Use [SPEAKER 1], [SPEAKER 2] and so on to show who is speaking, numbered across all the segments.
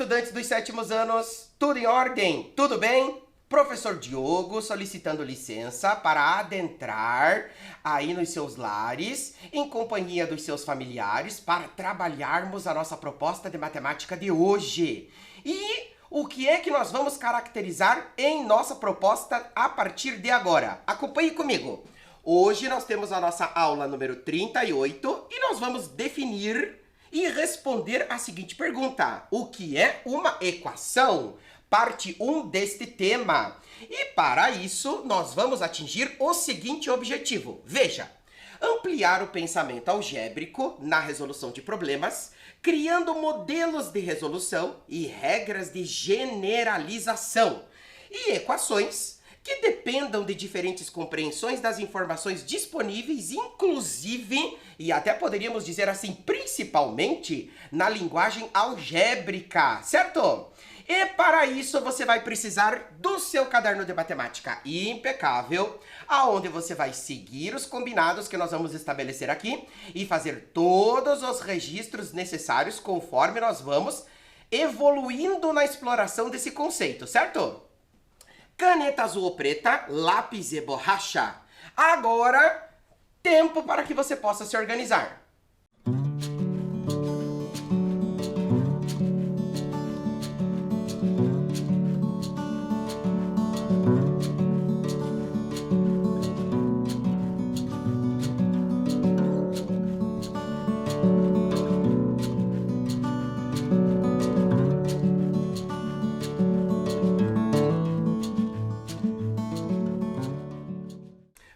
[SPEAKER 1] estudantes dos sétimos anos, tudo em ordem? Tudo bem? Professor Diogo solicitando licença para adentrar aí nos seus lares, em companhia dos seus familiares, para trabalharmos a nossa proposta de matemática de hoje. E o que é que nós vamos caracterizar em nossa proposta a partir de agora? Acompanhe comigo. Hoje nós temos a nossa aula número 38 e nós vamos definir e responder a seguinte pergunta: o que é uma equação? Parte 1 deste tema. E para isso, nós vamos atingir o seguinte objetivo. Veja, ampliar o pensamento algébrico na resolução de problemas, criando modelos de resolução e regras de generalização e equações que dependam de diferentes compreensões das informações disponíveis, inclusive, e até poderíamos dizer assim, principalmente, na linguagem algébrica, certo? E para isso você vai precisar do seu caderno de matemática impecável, aonde você vai seguir os combinados que nós vamos estabelecer aqui e fazer todos os registros necessários conforme nós vamos evoluindo na exploração desse conceito, certo? Caneta azul ou preta, lápis e borracha. Agora, tempo para que você possa se organizar.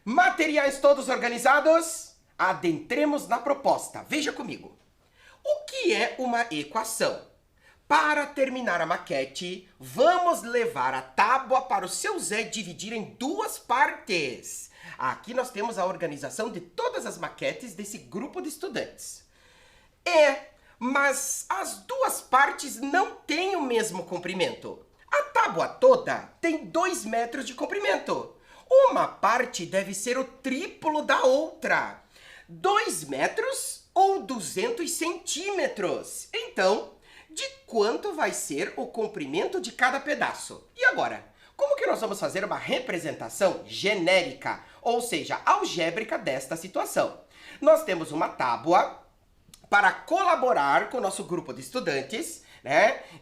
[SPEAKER 1] Materiais todos organizados? Adentremos na proposta. Veja comigo. O que é uma equação? Para terminar a maquete, vamos levar a tábua para o seu Zé dividir em duas partes. Aqui nós temos a organização de todas as maquetes desse grupo de estudantes. Mas as duas partes não têm o mesmo comprimento. A tábua toda tem 2 metros de comprimento. Uma parte deve ser o triplo da outra. 2 metros ou 200 centímetros. Então, de quanto vai ser o comprimento de cada pedaço? E agora, como que nós vamos fazer uma representação genérica, ou seja, algébrica desta situação? Nós temos uma tábua para colaborar com o nosso grupo de estudantes,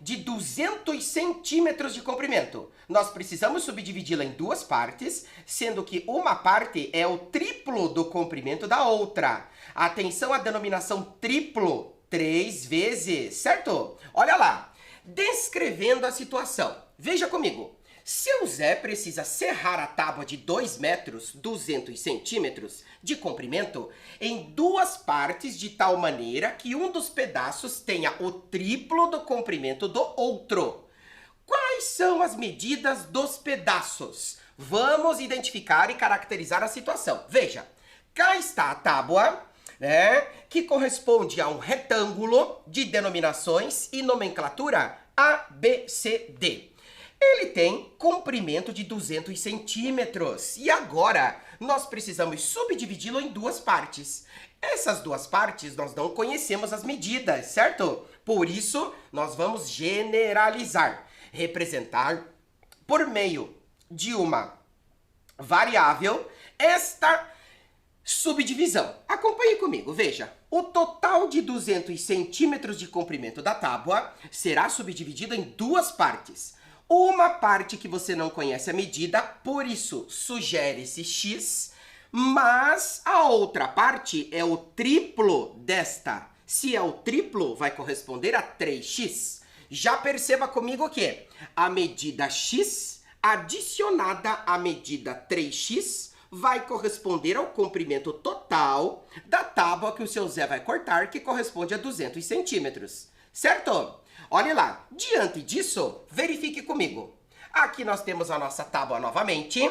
[SPEAKER 1] de 200 centímetros de comprimento. Nós precisamos subdividi-la em duas partes, sendo que uma parte é o triplo do comprimento da outra. Atenção à denominação triplo, 3 vezes, certo? Olha lá, descrevendo a situação. Veja comigo. Seu Zé precisa serrar a tábua de 2 metros, 200 centímetros de comprimento em duas partes de tal maneira que um dos pedaços tenha o triplo do comprimento do outro. Quais são as medidas dos pedaços? Vamos identificar e caracterizar a situação. Veja, cá está a tábua, que corresponde a um retângulo de denominações e nomenclatura ABCD. Ele tem comprimento de 200 centímetros. E agora, nós precisamos subdividi-lo em duas partes. Essas duas partes, nós não conhecemos as medidas, certo? Por isso, nós vamos generalizar. Representar por meio de uma variável esta subdivisão. Acompanhe comigo, veja. O total de 200 centímetros de comprimento da tábua será subdividido em duas partes. Uma parte que você não conhece a medida, por isso sugere-se x, mas a outra parte é o triplo desta. Se é o triplo, vai corresponder a 3x. Já perceba comigo que a medida x adicionada à medida 3x vai corresponder ao comprimento total da tábua que o seu Zé vai cortar, que corresponde a 200 centímetros. Certo? Olha lá, diante disso, verifique comigo. Aqui nós temos a nossa tábua novamente,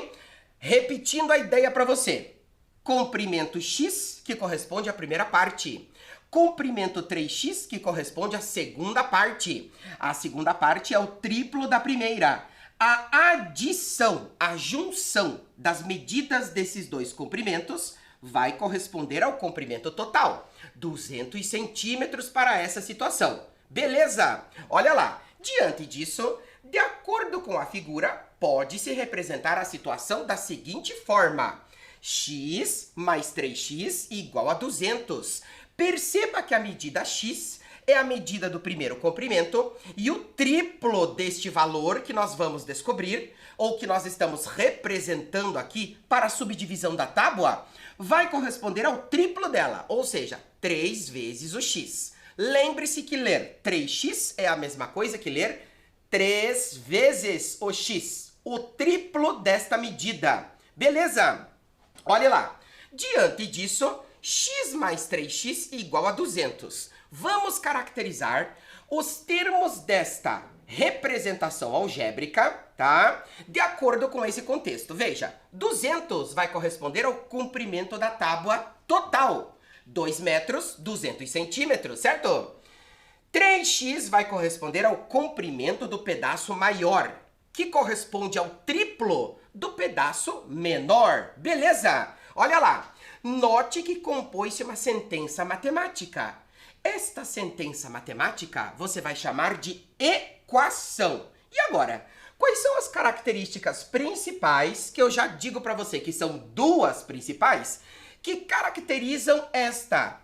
[SPEAKER 1] repetindo a ideia para você. Comprimento x, que corresponde à primeira parte. Comprimento 3x, que corresponde à segunda parte. A segunda parte é o triplo da primeira. A adição, a junção das medidas desses dois comprimentos vai corresponder ao comprimento total. 200 centímetros para essa situação. Beleza? Olha lá. Diante disso, de acordo com a figura, pode-se representar a situação da seguinte forma: x mais 3x igual a 200. Perceba que a medida x é a medida do primeiro comprimento e o triplo deste valor que nós vamos descobrir, ou que nós estamos representando aqui para a subdivisão da tábua, vai corresponder ao triplo dela, ou seja, 3 vezes o x. Lembre-se que ler 3x é a mesma coisa que ler 3 vezes o x, o triplo desta medida. Beleza? Olha lá. Diante disso, x mais 3x igual a 200. Vamos caracterizar os termos desta representação algébrica, tá? De acordo com esse contexto. Veja, 200 vai corresponder ao comprimento da tábua total. 2 metros, 200 centímetros, certo? 3x vai corresponder ao comprimento do pedaço maior, que corresponde ao triplo do pedaço menor. Beleza? Olha lá. Note que compôs-se uma sentença matemática. Esta sentença matemática você vai chamar de equação. E agora, quais são as características principais, que eu já digo para você que são duas principais, que caracterizam esta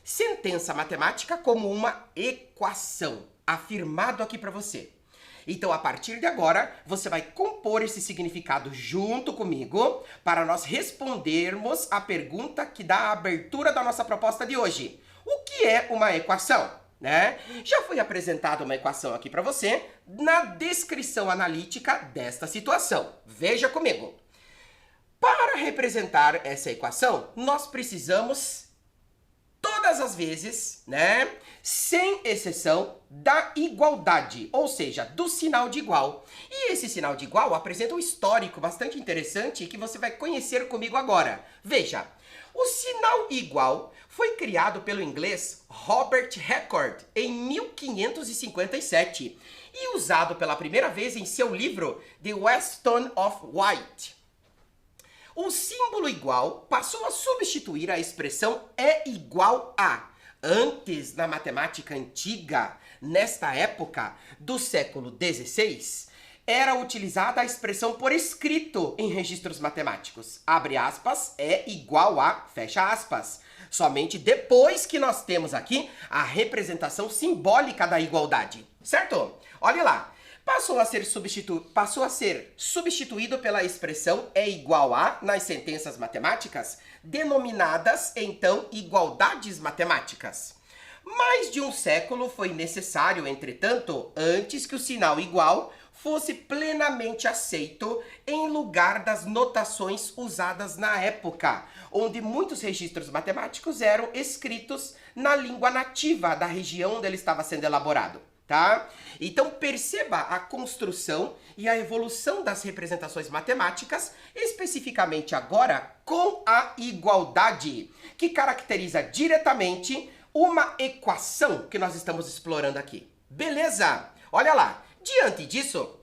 [SPEAKER 1] sentença matemática como uma equação? Afirmado aqui para você. Então, a partir de agora, você vai compor esse significado junto comigo para nós respondermos a pergunta que dá a abertura da nossa proposta de hoje. O que é uma equação? Né? Já foi apresentada uma equação aqui para você na descrição analítica desta situação. Veja comigo. Para representar essa equação, nós precisamos, todas as vezes, né, sem exceção, da igualdade, ou seja, do sinal de igual. E esse sinal de igual apresenta um histórico bastante interessante que você vai conhecer comigo agora. Veja, o sinal igual foi criado pelo inglês Robert Record em 1557 e usado pela primeira vez em seu livro The Weston of White. O símbolo igual passou a substituir a expressão é igual a. Antes, na matemática antiga, nesta época do século XVI, era utilizada a expressão por escrito em registros matemáticos. Abre aspas, é igual a, fecha aspas. Somente depois que nós temos aqui a representação simbólica da igualdade. Certo? Olha lá. Passou a ser substituído pela expressão é igual a nas sentenças matemáticas, denominadas então igualdades matemáticas. Mais de um século foi necessário, entretanto, antes que o sinal igual fosse plenamente aceito em lugar das notações usadas na época, onde muitos registros matemáticos eram escritos na língua nativa da região onde ele estava sendo elaborado. Tá? Então perceba a construção e a evolução das representações matemáticas, especificamente agora com a igualdade, que caracteriza diretamente uma equação que nós estamos explorando aqui. Beleza? Olha lá, diante disso,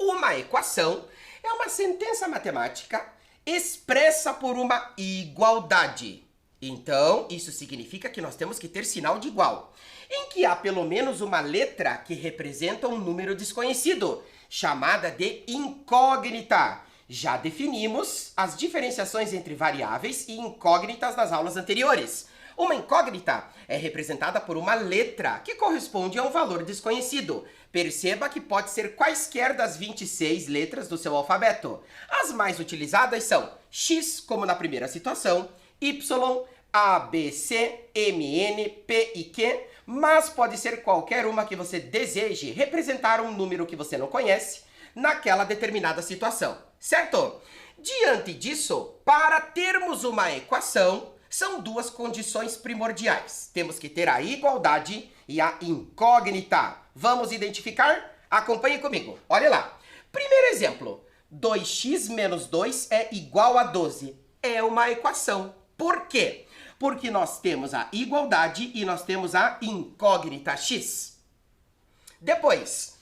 [SPEAKER 1] uma equação é uma sentença matemática expressa por uma igualdade. Então, isso significa que nós temos que ter sinal de igual, em que há pelo menos uma letra que representa um número desconhecido, chamada de incógnita. Já definimos as diferenciações entre variáveis e incógnitas nas aulas anteriores. Uma incógnita é representada por uma letra que corresponde a um valor desconhecido. Perceba que pode ser quaisquer das 26 letras do seu alfabeto. As mais utilizadas são X, como na primeira situação, Y, A, B, C, M, N, P e Q, mas pode ser qualquer uma que você deseje representar um número que você não conhece naquela determinada situação, certo? Diante disso, para termos uma equação, são duas condições primordiais. Temos que ter a igualdade e a incógnita. Vamos identificar? Acompanhe comigo. Olha lá. Primeiro exemplo. 2x menos 2 é igual a 12. É uma equação. Por quê? Porque nós temos a igualdade e nós temos a incógnita x. Depois,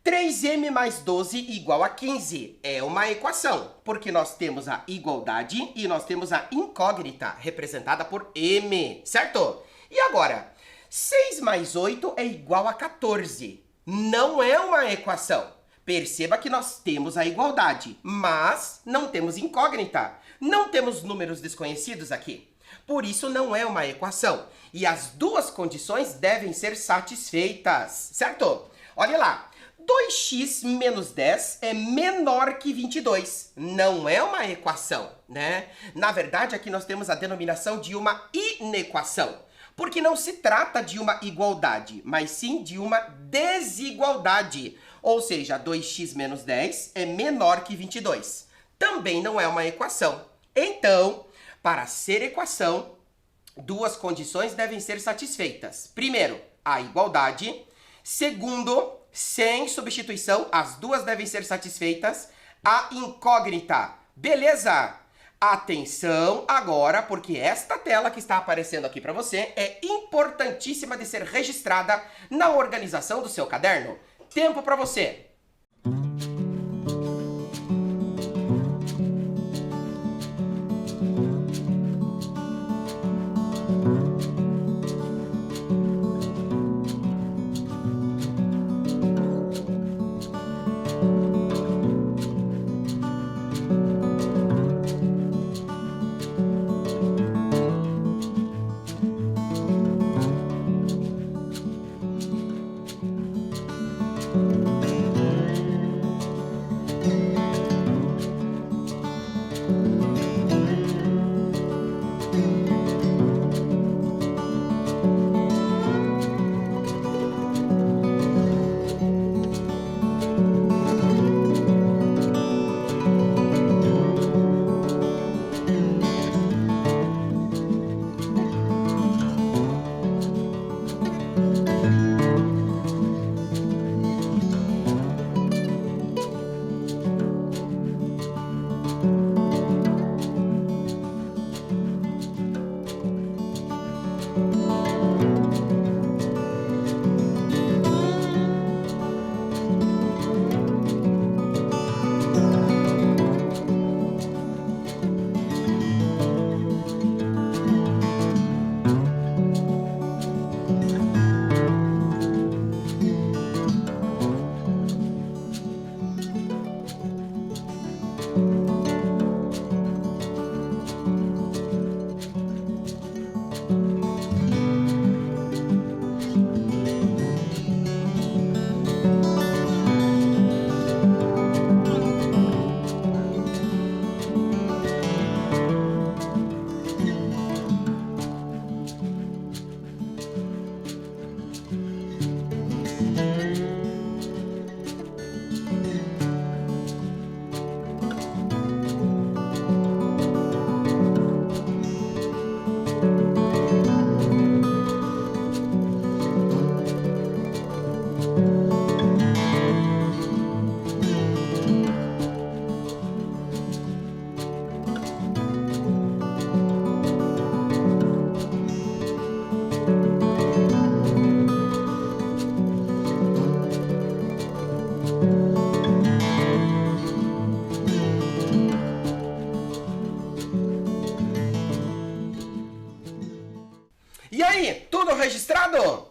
[SPEAKER 1] 3m mais 12 igual a 15. É uma equação, porque nós temos a igualdade e nós temos a incógnita, representada por m, certo? E agora, 6 mais 8 é igual a 14. Não é uma equação. Perceba que nós temos a igualdade, mas não temos incógnita. Não temos números desconhecidos aqui. Por isso não é uma equação. E as duas condições devem ser satisfeitas, certo? Olha lá. 2x menos 10 é menor que 22. Não é uma equação, né? Na verdade, aqui nós temos a denominação de uma inequação. Porque não se trata de uma igualdade, mas sim de uma desigualdade. Ou seja, 2x menos 10 é menor que 22. Também não é uma equação. Então, para ser equação, duas condições devem ser satisfeitas. Primeiro, a igualdade. Segundo, sem substituição, as duas devem ser satisfeitas. A incógnita. Beleza? Atenção agora, porque esta tela que está aparecendo aqui para você é importantíssima de ser registrada na organização do seu caderno. Tempo para você! E aí, tudo registrado?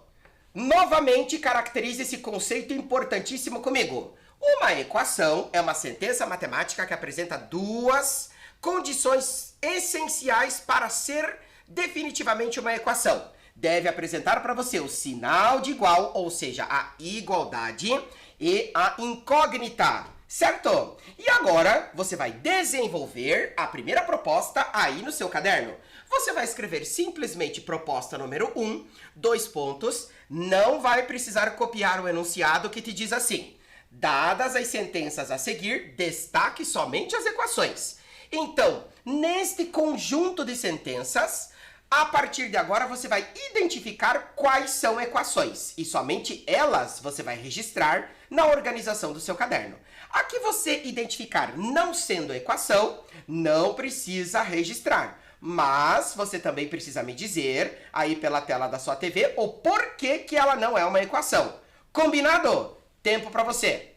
[SPEAKER 1] Novamente, caracterize esse conceito importantíssimo comigo. Uma equação é uma sentença matemática que apresenta duas condições essenciais para ser definitivamente uma equação. Deve apresentar para você o sinal de igual, ou seja, a igualdade, e a incógnita, certo? E agora você vai desenvolver a primeira proposta aí no seu caderno. Você vai escrever simplesmente proposta número 1, 2 pontos, não vai precisar copiar o enunciado que te diz assim: dadas as sentenças a seguir, destaque somente as equações. Então, neste conjunto de sentenças, a partir de agora você vai identificar quais são equações e somente elas você vai registrar na organização do seu caderno. A que você identificar não sendo equação, não precisa registrar. Mas você também precisa me dizer, aí pela tela da sua TV, o porquê que ela não é uma equação. Combinado? Tempo para você!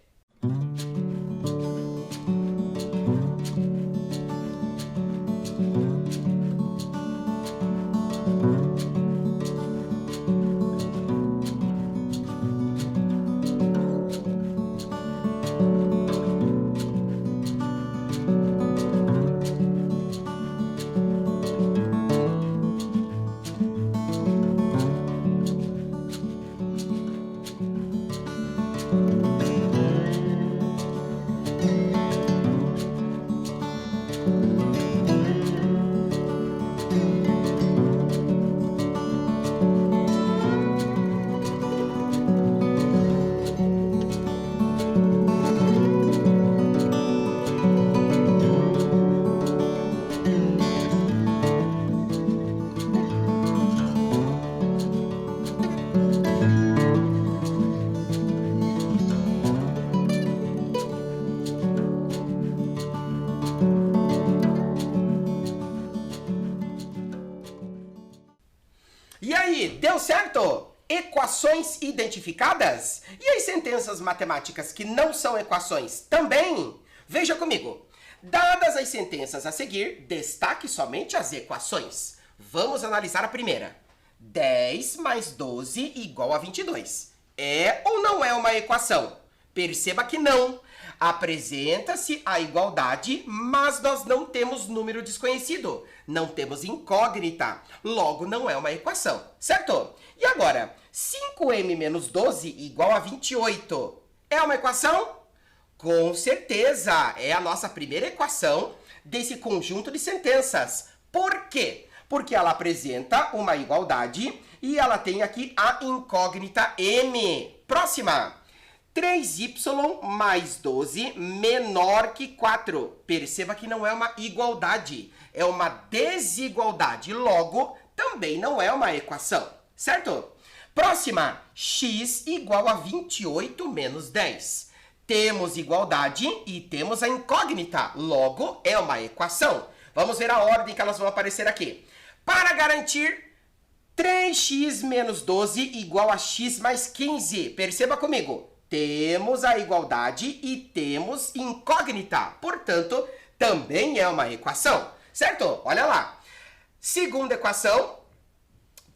[SPEAKER 1] Deu certo? Equações identificadas? E as sentenças matemáticas que não são equações também? Veja comigo. Dadas as sentenças a seguir, destaque somente as equações. Vamos analisar a primeira. 10 mais 12 igual a 22. É ou não é uma equação? Perceba que não. Apresenta-se a igualdade, mas nós não temos número desconhecido. Não temos incógnita. Logo, não é uma equação, certo? E agora, 5m menos 12 igual a 28. É uma equação? Com certeza! É a nossa primeira equação desse conjunto de sentenças. Por quê? Porque ela apresenta uma igualdade e ela tem aqui a incógnita m. Próxima! 3y mais 12 menor que 4. Perceba que não é uma igualdade, é uma desigualdade. Logo, também não é uma equação, certo? Próxima, x igual a 28 menos 10. Temos igualdade e temos a incógnita. Logo, é uma equação. Vamos ver a ordem que elas vão aparecer aqui. Para garantir, 3x menos 12 igual a x mais 15. Perceba comigo. Temos a igualdade e temos incógnita. Portanto, também é uma equação, certo? Olha lá. Segunda equação.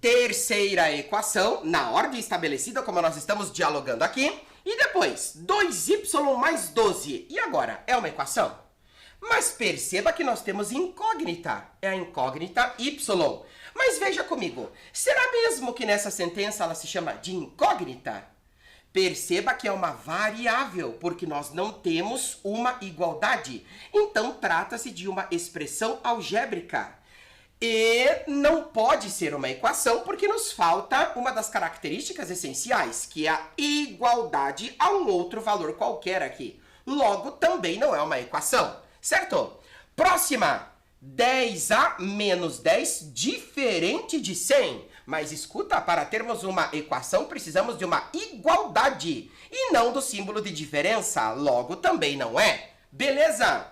[SPEAKER 1] Terceira equação, na ordem estabelecida, como nós estamos dialogando aqui. E depois, 2y mais 12. E agora, é uma equação? Mas perceba que nós temos incógnita. É a incógnita y. Mas veja comigo, será mesmo que nessa sentença ela se chama de incógnita? Perceba que é uma variável, porque nós não temos uma igualdade. Então, trata-se de uma expressão algébrica. E não pode ser uma equação, porque nos falta uma das características essenciais, que é a igualdade a um outro valor qualquer aqui. Logo, também não é uma equação, certo? Próxima! 10a menos 10 diferente de 100. Mas escuta, para termos uma equação, precisamos de uma igualdade e não do símbolo de diferença. Logo, também não é. Beleza?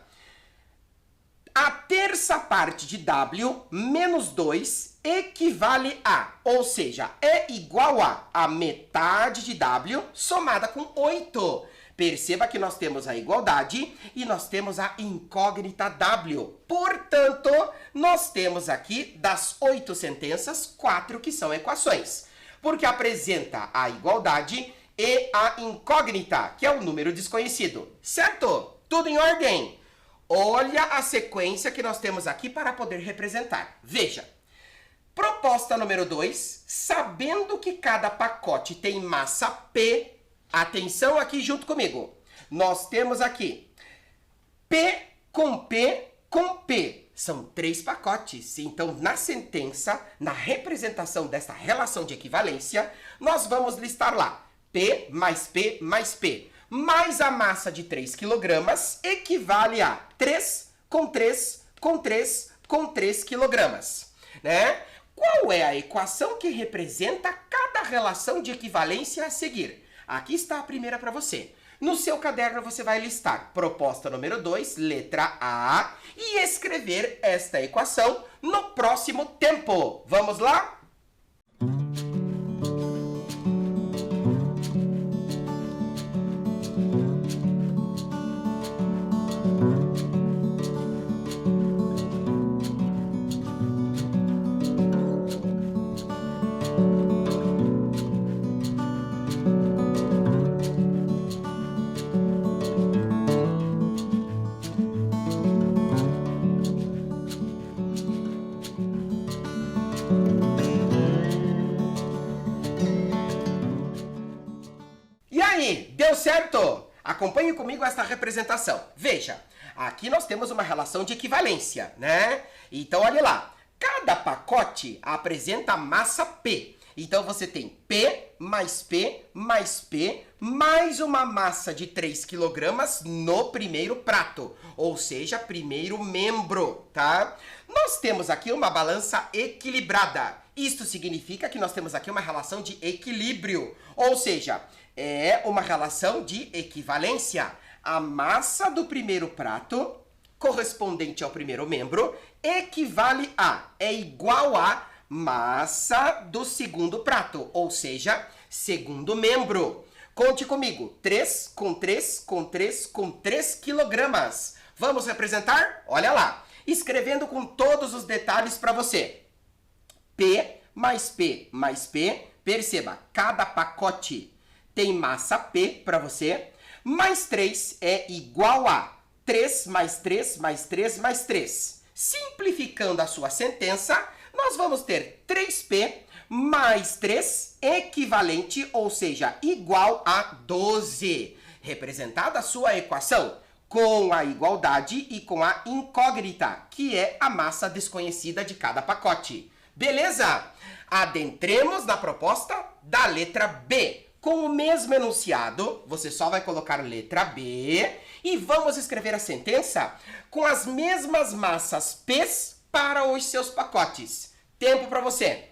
[SPEAKER 1] A terça parte de w menos 2 equivale a, ou seja, é igual a metade de w somada com 8. Perceba que nós temos a igualdade e nós temos a incógnita w. Portanto, nós temos aqui, das 8 sentenças, 4 que são equações. Porque apresenta a igualdade e a incógnita, que é o número desconhecido. Certo? Tudo em ordem? Olha a sequência que nós temos aqui para poder representar. Veja. Proposta número 2. Sabendo que cada pacote tem massa P... Atenção aqui junto comigo. Nós temos aqui P com P com P. São 3 pacotes. Então, na sentença, na representação desta relação de equivalência, nós vamos listar lá P mais P mais P. Mais a massa de 3 kg equivale a 3 com 3 com 3 com 3 kg. Né? Qual é a equação que representa cada relação de equivalência a seguir? Aqui está a primeira para você. No seu caderno você vai listar proposta número 2, letra A, e escrever esta equação no próximo tempo. Vamos lá? Deu certo? Acompanhe comigo esta representação. Veja, aqui nós temos uma relação de equivalência, né? Então, olha lá. Cada pacote apresenta massa P. Então, você tem P mais P mais P mais uma massa de 3 kg no primeiro prato. Ou seja, primeiro membro, tá? Nós temos aqui uma balança equilibrada. Isto significa que nós temos aqui uma relação de equilíbrio. Ou seja, é uma relação de equivalência. A massa do primeiro prato, correspondente ao primeiro membro, equivale a, é igual a massa do segundo prato, ou seja, segundo membro. Conte comigo, 3 com 3 com 3 com 3 quilogramas. Vamos representar? Olha lá, escrevendo com todos os detalhes para você. P mais P mais P, perceba, cada pacote tem massa P para você, mais 3 é igual a 3 mais 3 mais 3 mais 3. Simplificando a sua sentença, nós vamos ter 3P mais 3 equivalente, ou seja, igual a 12. Representada a sua equação com a igualdade e com a incógnita, que é a massa desconhecida de cada pacote. Beleza? Adentremos na proposta da letra B. Com o mesmo enunciado, você só vai colocar letra B e vamos escrever a sentença com as mesmas massas P's para os seus pacotes. Tempo para você.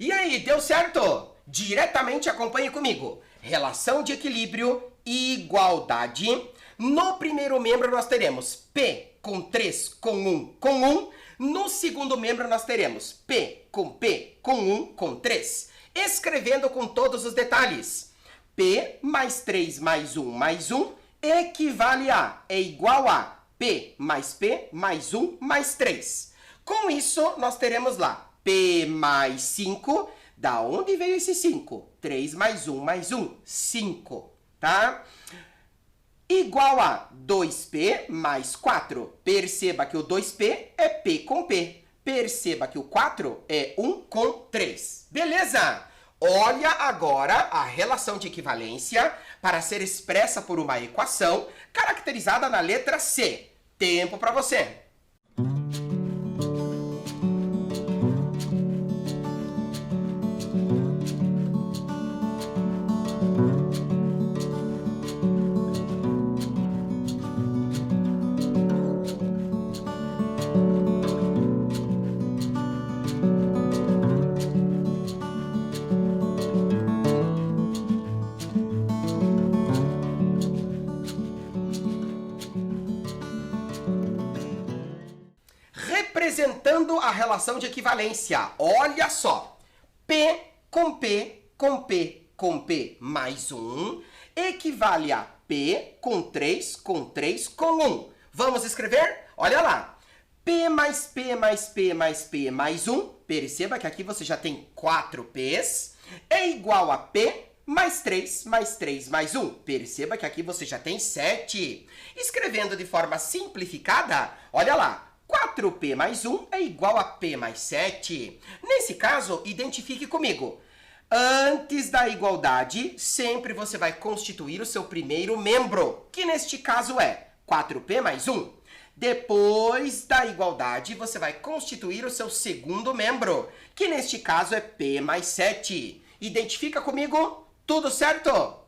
[SPEAKER 1] E aí, deu certo? Diretamente acompanhe comigo. Relação de equilíbrio e igualdade. No primeiro membro nós teremos P com 3 com 1 com 1. No segundo membro nós teremos P com 1 com 3. Escrevendo com todos os detalhes. P mais 3 mais 1 equivale a, é igual a P mais 1 mais 3. Com isso, nós teremos lá P mais 5, da onde veio esse 5? 3 mais 1, 5, tá? Igual a 2P mais 4. Perceba que o 2P é P com P. Perceba que o 4 é 1 com 3. Beleza? Olha agora a relação de equivalência para ser expressa por uma equação caracterizada na letra C. Tempo para você. Representando a relação de equivalência. Olha só. P com P com P com P mais 1 equivale a P com 3 com 3 com 1. Vamos escrever? Olha lá. P mais P mais P mais P mais 1. Perceba que aqui você já tem 4 P's. É igual a P mais 3 mais 3 mais 1. Perceba que aqui você já tem 7. Escrevendo de forma simplificada, olha lá. 4P mais 1 é igual a P mais 7. Nesse caso, identifique comigo. Antes da igualdade, sempre você vai constituir o seu primeiro membro, que neste caso é 4P mais 1. Depois da igualdade, você vai constituir o seu segundo membro, que neste caso é P mais 7. Identifica comigo? Tudo certo?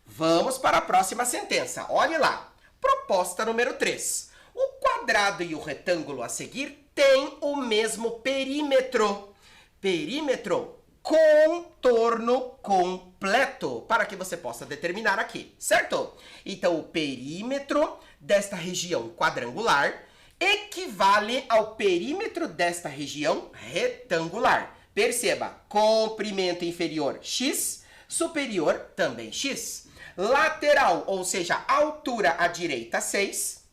[SPEAKER 1] Vamos para a próxima sentença. Olhe lá. Proposta número 3. O quadrado e o retângulo a seguir têm o mesmo perímetro. Perímetro, contorno completo, para que você possa determinar aqui, certo? Então, o perímetro desta região quadrangular equivale ao perímetro desta região retangular. Perceba, comprimento inferior x, superior também x. Lateral, ou seja, altura à direita 6.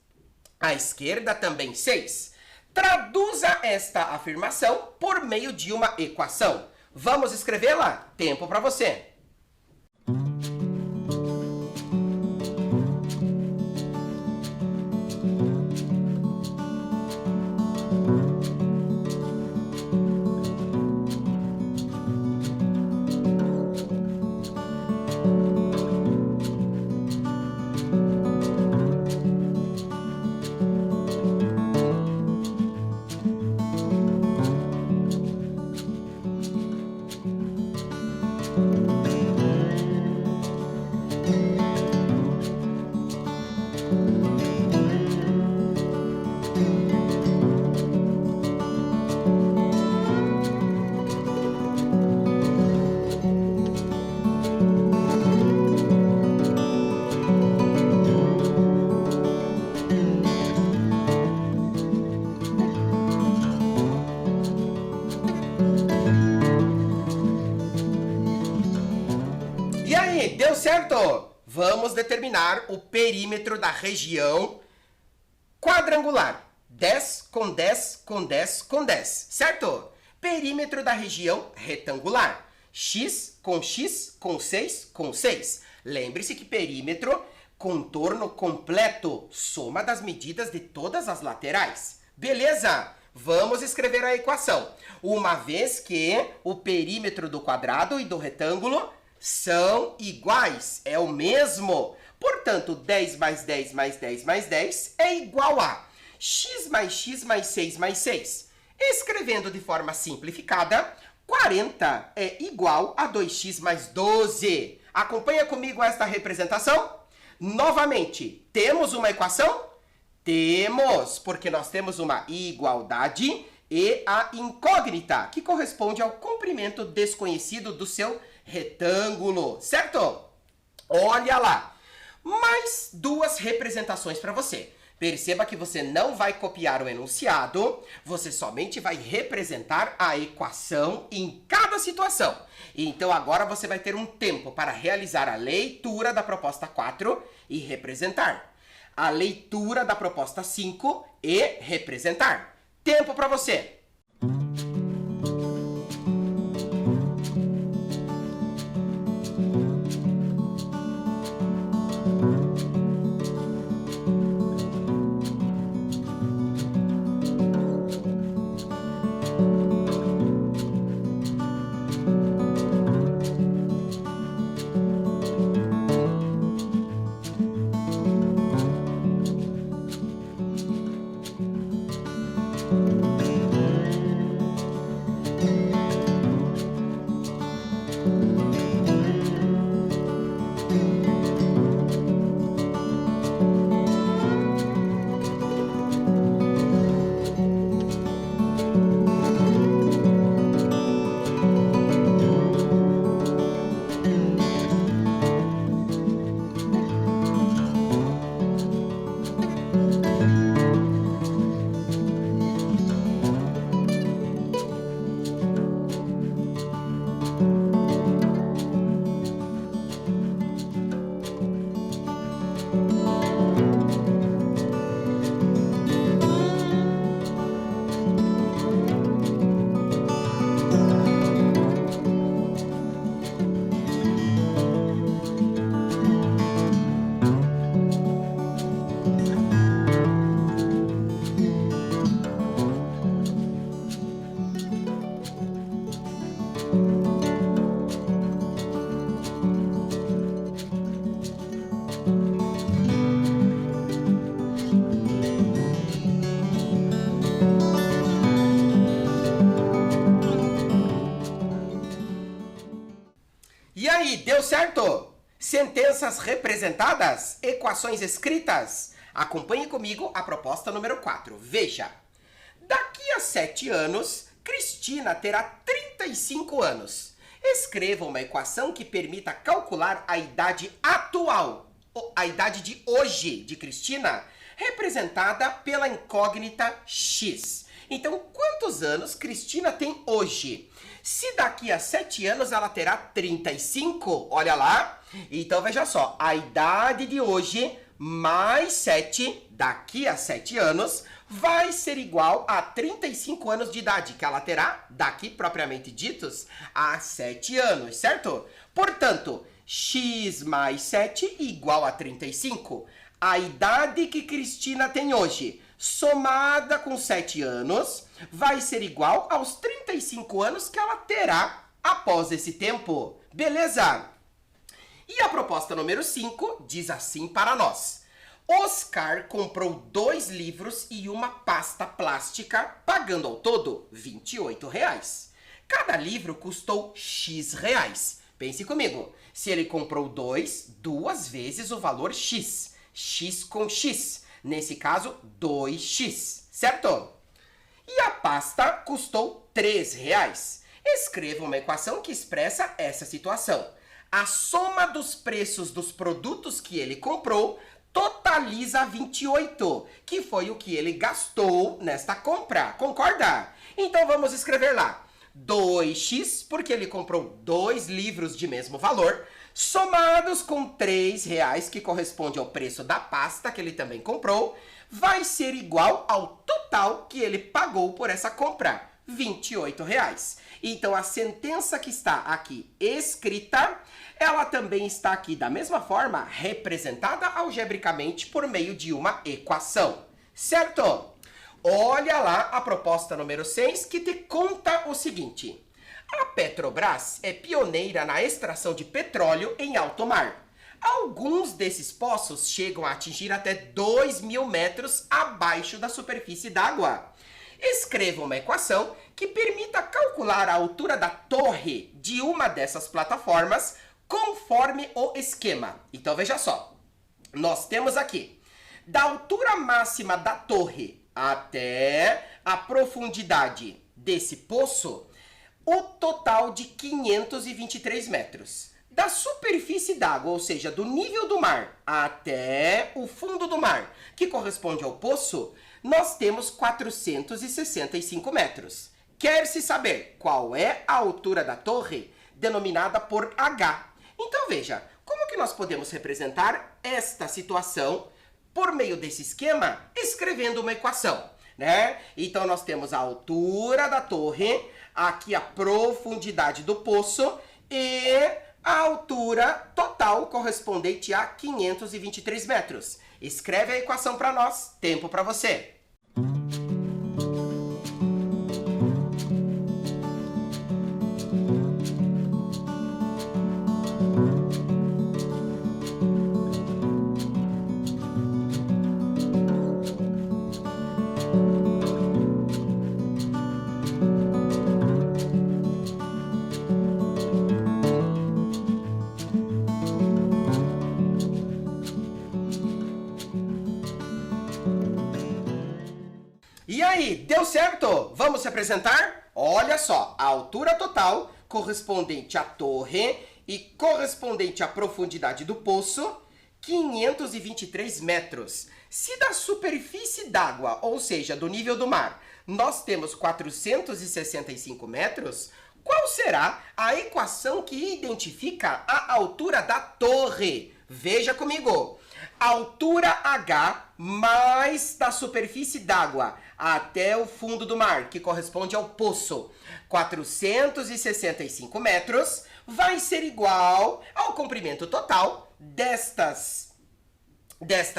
[SPEAKER 1] À esquerda também 6. Traduza esta afirmação por meio de uma equação. Vamos escrevê-la? Tempo para você. vamos determinar o perímetro da região quadrangular. 10 com 10 com 10 com 10, certo? Perímetro da região retangular. X com 6 com 6. Lembre-se que perímetro, contorno completo, soma das medidas de todas as laterais. Beleza? Vamos escrever a equação. Uma vez que o perímetro do quadrado e do retângulo são iguais, é o mesmo. Portanto, 10 mais 10 mais 10 mais 10 é igual a x mais 6 mais 6. Escrevendo de forma simplificada, 40 é igual a 2x mais 12. Acompanha comigo esta representação? Novamente, temos uma equação? Temos, porque nós temos uma igualdade e a incógnita, que corresponde ao comprimento desconhecido do seu retângulo, certo? Olha lá, mais duas representações para você. Perceba que você não vai copiar o enunciado, você somente vai representar a equação em cada situação. Então agora você vai ter um tempo para realizar a leitura da proposta 4 e representar. A leitura da proposta 5 e representar. Tempo para você! E aí, deu certo? Sentenças representadas? Equações escritas? Acompanhe comigo a proposta número 4. Veja, daqui a 7 anos, Cristina terá 35 anos. Escreva uma equação que permita calcular a idade atual, a idade de hoje de Cristina, representada pela incógnita x. Então, quantos anos Cristina tem hoje? Se daqui a 7 anos ela terá 35, olha lá. Então, veja só, a idade de hoje mais 7, daqui a 7 anos, vai ser igual a 35 anos de idade, que ela terá, daqui propriamente ditos, a 7 anos, certo? Portanto, x mais 7 igual a 35. A idade que Cristina tem hoje, somada com 7 anos, vai ser igual aos 35 anos que ela terá após esse tempo. Beleza? E a proposta número 5 diz assim para nós. Oscar comprou 2 livros e uma pasta plástica, pagando ao todo R$ 28. Cada livro custou X reais. Pense comigo, se ele comprou 2 vezes o valor X. X com X. Nesse caso, 2x, certo? E a pasta custou R$ 3. Escreva uma equação que expressa essa situação. A soma dos preços dos produtos que ele comprou totaliza 28, que foi o que ele gastou nesta compra. Concorda? Então vamos escrever lá. 2x, porque ele comprou 2 livros de mesmo valor, somados com R$3, que corresponde ao preço da pasta que ele também comprou, vai ser igual ao total que ele pagou por essa compra, R$28. Então, a sentença que está aqui escrita, ela também está aqui da mesma forma, representada algebricamente por meio de uma equação, certo? Olha lá a proposta número 6, que te conta o seguinte. A Petrobras é pioneira na extração de petróleo em alto mar. Alguns desses poços chegam a atingir até 2.000 metros abaixo da superfície d'água. Escreva uma equação que permita calcular a altura da torre de uma dessas plataformas conforme o esquema. Então, veja só. Nós temos aqui, da altura máxima da torre até a profundidade desse poço, o total de 523 metros. Da superfície d'água, ou seja, do nível do mar até o fundo do mar, que corresponde ao poço, nós temos 465 metros. Quer-se saber qual é a altura da torre, denominada por H. Então, veja, como que nós podemos representar esta situação por meio desse esquema, escrevendo uma equação, né? Então, nós temos a altura da torre, aqui a profundidade do poço e a altura total correspondente a 523 metros. Escreve a equação para nós. Tempo para você. E aí, deu certo? Vamos representar? Olha só, a altura total correspondente à torre e correspondente à profundidade do poço, 523 metros. Se da superfície d'água, ou seja, do nível do mar, nós temos 465 metros, qual será a equação que identifica a altura da torre? Veja comigo. Altura H mais da superfície d'água até o fundo do mar, que corresponde ao poço, 465 metros, vai ser igual ao comprimento total desta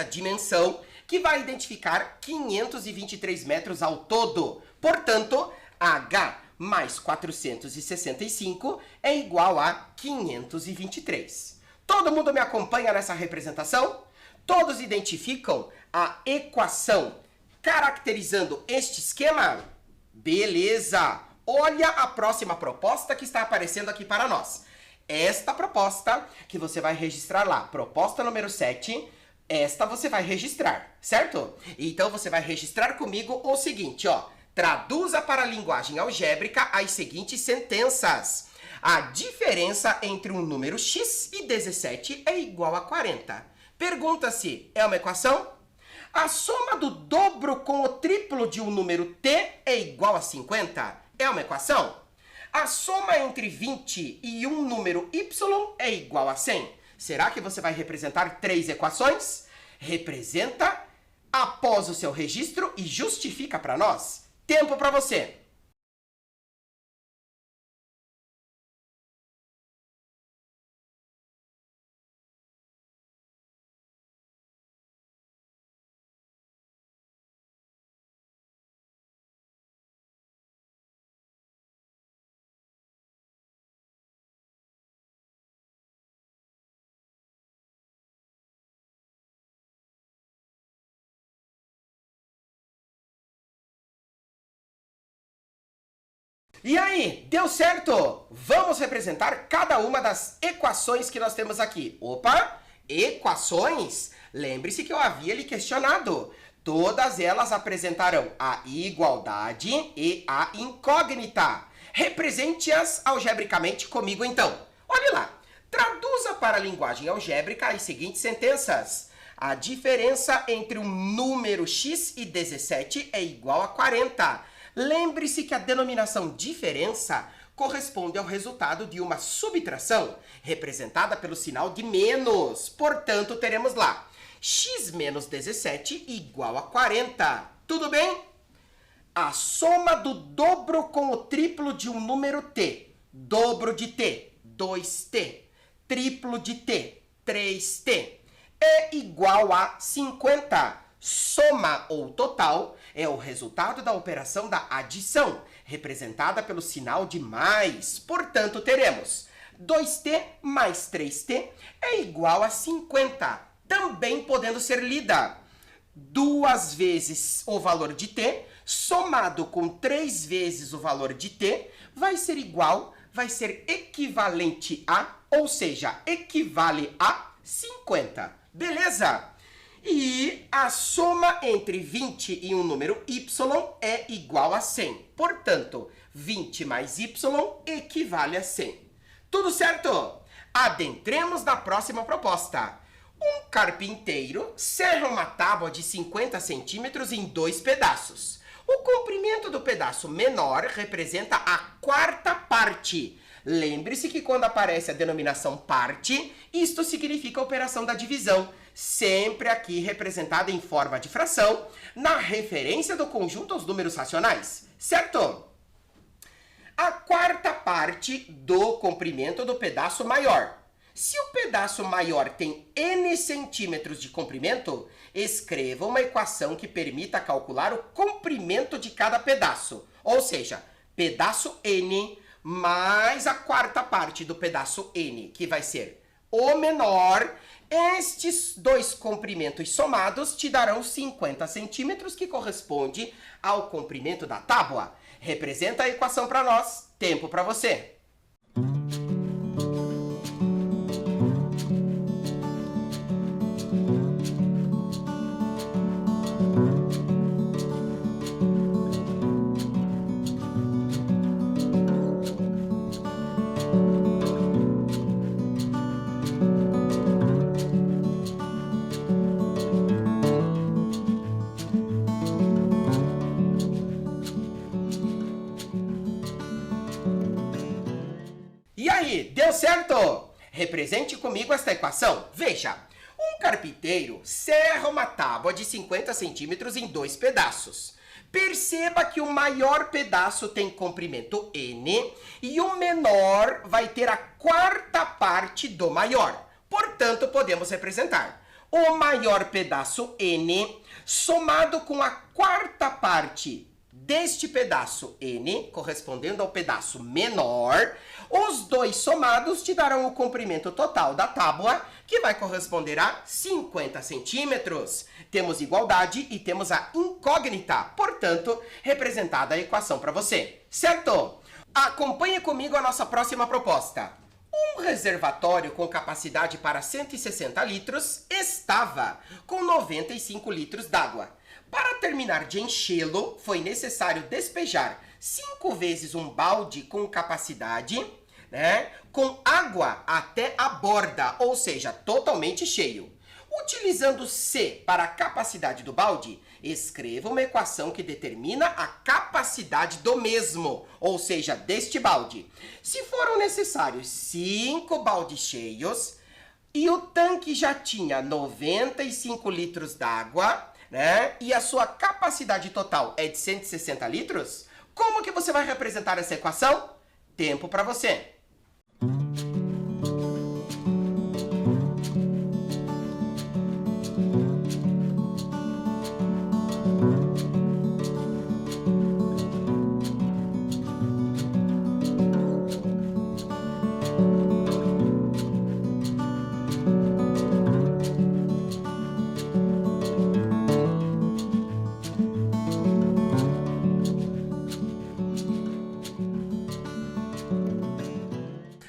[SPEAKER 1] dimensão, que vai identificar 523 metros ao todo. Portanto, H mais 465 é igual a 523. Todo mundo me acompanha nessa representação? Todos identificam a equação caracterizando este esquema? Beleza! Olha a próxima proposta que está aparecendo aqui para nós. Esta proposta que você vai registrar lá, proposta número 7, esta você vai registrar, certo? Então você vai registrar comigo o seguinte, ó. Traduza para a linguagem algébrica as seguintes sentenças. A diferença entre um número x e 17 é igual a 40. Pergunta-se, é uma equação? A soma do dobro com o triplo de um número t é igual a 50? É uma equação? A soma entre 20 e um número y é igual a 100? Será que você vai representar 3 equações? Representa após o seu registro e justifica para nós. Tempo para você! E aí, deu certo? Vamos representar cada uma das equações que nós temos aqui. Opa, equações? Lembre-se que eu havia lhe questionado. Todas elas apresentarão a igualdade e a incógnita. Represente-as algebricamente comigo, então. Olhe lá. Traduza para a linguagem algébrica as seguintes sentenças. A diferença entre um número x e 17 é igual a 40. Lembre-se que a denominação diferença corresponde ao resultado de uma subtração, representada pelo sinal de menos. Portanto, teremos lá x menos 17 igual a 40. Tudo bem? A soma do dobro com o triplo de um número t. Dobro de t, 2t. Triplo de t, 3t. É igual a 50. Soma ou total é o resultado da operação da adição, representada pelo sinal de mais. Portanto, teremos 2t mais 3t é igual a 50. Também podendo ser lida 2 vezes o valor de t, somado com 3 vezes o valor de t, vai ser igual, vai ser equivalente a, ou seja, equivale a 50. Beleza? E a soma entre 20 e um número y é igual a 100. Portanto, 20 mais y equivale a 100. Tudo certo? Adentremos na próxima proposta. Um carpinteiro serra uma tábua de 50 centímetros em 2 pedaços. O comprimento do pedaço menor representa a quarta parte. Lembre-se que quando aparece a denominação parte, isto significa a operação da divisão, sempre aqui representada em forma de fração, na referência do conjunto aos números racionais, certo? A quarta parte do comprimento do pedaço maior. Se o pedaço maior tem n centímetros de comprimento, escreva uma equação que permita calcular o comprimento de cada pedaço. Ou seja, pedaço n mais a quarta parte do pedaço n, que vai ser o menor. Estes dois comprimentos somados te darão 50 centímetros, que corresponde ao comprimento da tábua. Representa a equação para nós. Tempo para você. E aí, deu certo? Represente comigo esta equação. Veja, um carpinteiro serra uma tábua de 50 centímetros em 2 pedaços. Perceba que o maior pedaço tem comprimento n e o menor vai ter a quarta parte do maior. Portanto, podemos representar o maior pedaço n somado com a quarta parte deste pedaço n, correspondendo ao pedaço menor. Os dois somados te darão o comprimento total da tábua, que vai corresponder a 50 centímetros. Temos igualdade e temos a incógnita, portanto, representada a equação para você. Certo? Acompanhe comigo a nossa próxima proposta. Um reservatório com capacidade para 160 litros estava com 95 litros d'água. Para terminar de enchê-lo, foi necessário despejar 5 vezes um balde com capacidade, com água até a borda, ou seja, totalmente cheio. Utilizando C para a capacidade do balde, escreva uma equação que determina a capacidade do mesmo, ou seja, deste balde. Se foram necessários 5 baldes cheios e o tanque já tinha 95 litros d'água, e a sua capacidade total é de 160 litros, como que você vai representar essa equação? Tempo para você.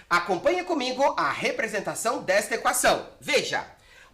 [SPEAKER 1] Acompanhe comigo a representação desta equação. Veja,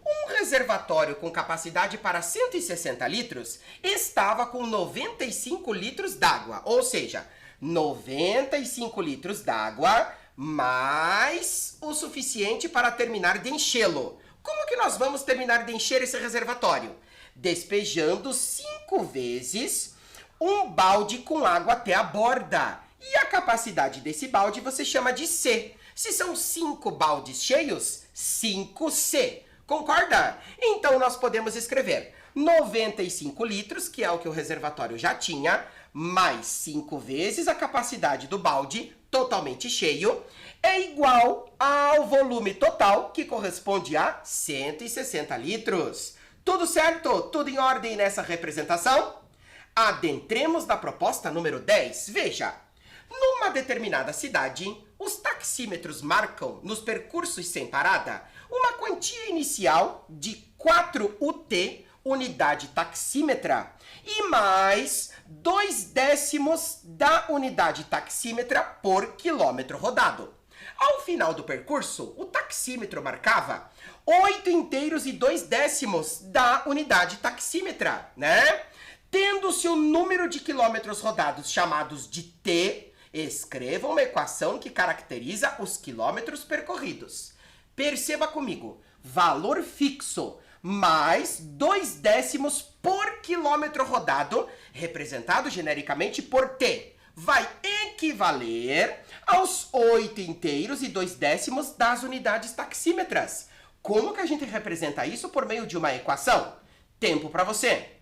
[SPEAKER 1] um reservatório com capacidade para 160 litros estava com 95 litros d'água, ou seja, 95 litros d'água mais o suficiente para terminar de enchê-lo. Como que nós vamos terminar de encher esse reservatório? Despejando 5 vezes um balde com água até a borda. E a capacidade desse balde você chama de C. Se são 5 baldes cheios, 5C. Concorda? Então nós podemos escrever 95 litros, que é o que o reservatório já tinha, mais 5 vezes a capacidade do balde totalmente cheio, é igual ao volume total, que corresponde a 160 litros. Tudo certo? Tudo em ordem nessa representação? Adentremos na proposta número 10. Veja, numa determinada cidade, os taxímetros marcam, nos percursos sem parada, uma quantia inicial de 4 UT, unidade taxímetra, e mais 2/10 da unidade taxímetra por quilômetro rodado. Ao final do percurso, o taxímetro marcava 8 inteiros e 2/10 da unidade taxímetra, né? Tendo-se o número de quilômetros rodados chamados de T, escreva uma equação que caracteriza os quilômetros percorridos. Perceba comigo, valor fixo mais 2/10 por quilômetro rodado, representado genericamente por T, vai equivaler aos 8 inteiros e 2/10 das unidades taxímetras. Como que a gente representa isso por meio de uma equação? Tempo para você!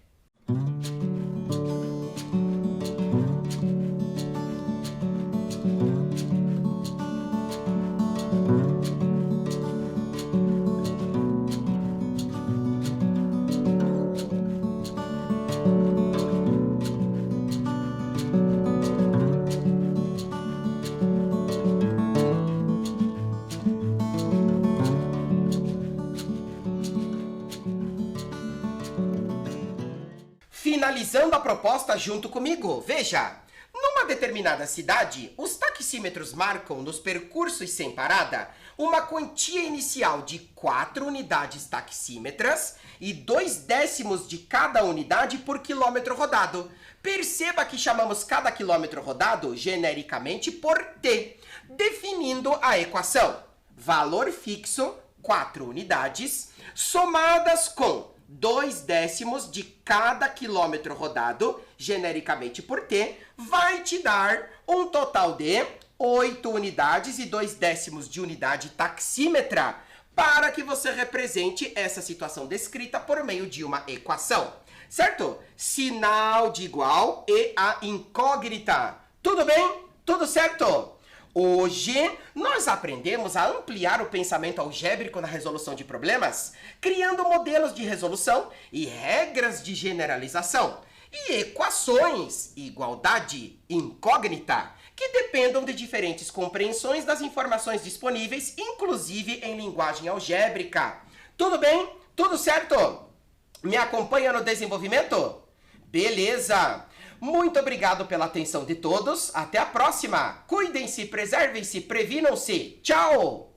[SPEAKER 1] Finalizando a proposta junto comigo, veja! Numa determinada cidade, os taxímetros marcam nos percursos sem parada uma quantia inicial de 4 unidades taxímetras e 2/10 de cada unidade por quilômetro rodado. Perceba que chamamos cada quilômetro rodado genericamente por T, definindo a equação. Valor fixo, 4 unidades, somadas com 2/10 de cada quilômetro rodado, genericamente por T, vai te dar um total de 8 unidades e 2/10 de unidade taxímetra, para que você represente essa situação descrita por meio de uma equação. Certo? Sinal de igual e a incógnita. Tudo bem? Tudo certo? Hoje, nós aprendemos a ampliar o pensamento algébrico na resolução de problemas, criando modelos de resolução e regras de generalização, e equações, igualdade, incógnita, que dependam de diferentes compreensões das informações disponíveis, inclusive em linguagem algébrica. Tudo bem? Tudo certo? Me acompanha no desenvolvimento? Beleza! Muito obrigado pela atenção de todos. Até a próxima. Cuidem-se, preservem-se, previnam-se. Tchau!